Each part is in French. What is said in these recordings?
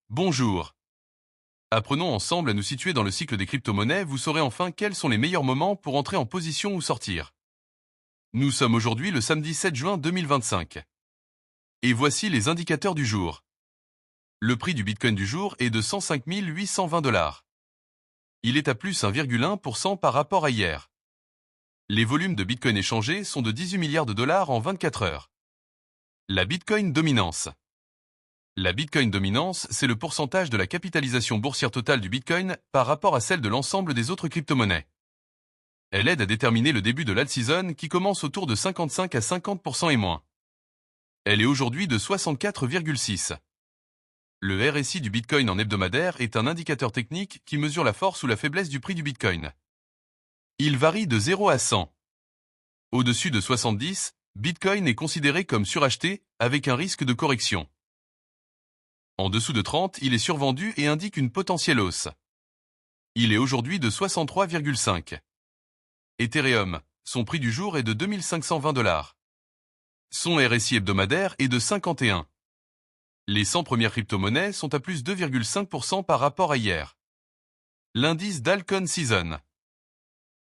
Bonjour. Apprenons ensemble à nous situer dans le cycle des crypto-monnaies, vous saurez enfin quels sont les meilleurs moments pour entrer en position ou sortir. Nous sommes aujourd'hui le samedi 7 juin 2025. Et voici les indicateurs du jour. Le prix du Bitcoin du jour est de 105 820 $. Il est à plus 1,1% par rapport à hier. Les volumes de Bitcoin échangés sont de 18 milliards de dollars en 24 heures. La Bitcoin dominance. La Bitcoin dominance, c'est le pourcentage de la capitalisation boursière totale du Bitcoin par rapport à celle de l'ensemble des autres crypto-monnaies. Elle aide à déterminer le début de l'alt-season qui commence autour de 55 à 50% et moins. Elle est aujourd'hui de 64,6. Le RSI du Bitcoin en hebdomadaire est un indicateur technique qui mesure la force ou la faiblesse du prix du Bitcoin. Il varie de 0 à 100. Au-dessus de 70, Bitcoin est considéré comme suracheté avec un risque de correction. En dessous de 30, il est survendu et indique une potentielle hausse. Il est aujourd'hui de 63,5. Ethereum, son prix du jour est de 2520 $. Son RSI hebdomadaire est de 51. Les 100 premières crypto-monnaies sont à plus 2,5% par rapport à hier. L'indice d'Alcon Season.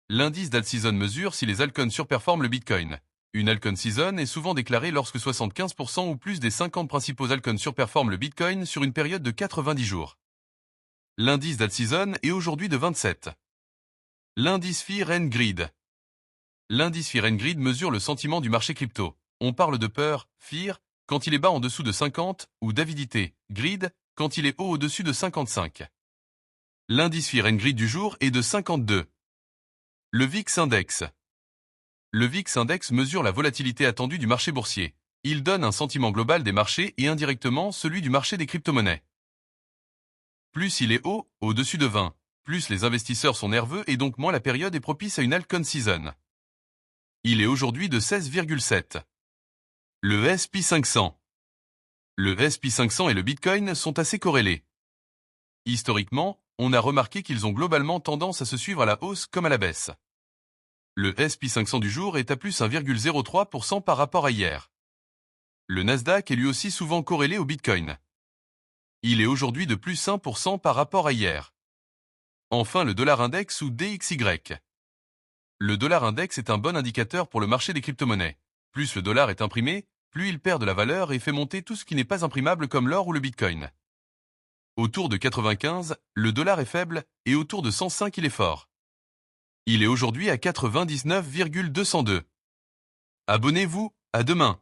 L'indice d'alt-season mesure si les altcoins surperforment le Bitcoin. Une altcoin season est souvent déclarée lorsque 75% ou plus des 50 principaux altcoins surperforment le Bitcoin sur une période de 90 jours. L'indice d'alt-season est aujourd'hui de 27. L'indice Fear and Greed. L'indice Fear and Greed mesure le sentiment du marché crypto. On parle de peur, fear, quand il est bas en dessous de 50, ou d'avidité, greed, quand il est haut au-dessus de 55. L'indice Fear and Greed du jour est de 52. Le VIX Index. Le VIX Index mesure la volatilité attendue du marché boursier. Il donne un sentiment global des marchés et indirectement celui du marché des crypto-monnaies. Plus il est haut, au-dessus de 20, plus les investisseurs sont nerveux et donc moins la période est propice à une altcoin season. Il est aujourd'hui de 16,7. Le S&P 500. Le S&P 500 et le Bitcoin sont assez corrélés. Historiquement, on a remarqué qu'ils ont globalement tendance à se suivre à la hausse comme à la baisse. Le S&P 500 du jour est à plus 1,03% par rapport à hier. Le Nasdaq est lui aussi souvent corrélé au Bitcoin. Il est aujourd'hui de plus 1% par rapport à hier. Enfin le dollar index ou DXY. Le dollar index est un bon indicateur pour le marché des crypto-monnaies. Plus le dollar est imprimé, plus il perd de la valeur et fait monter tout ce qui n'est pas imprimable comme l'or ou le Bitcoin. Autour de 95, le dollar est faible et autour de 105 il est fort. Il est aujourd'hui à 99,202. Abonnez-vous, à demain.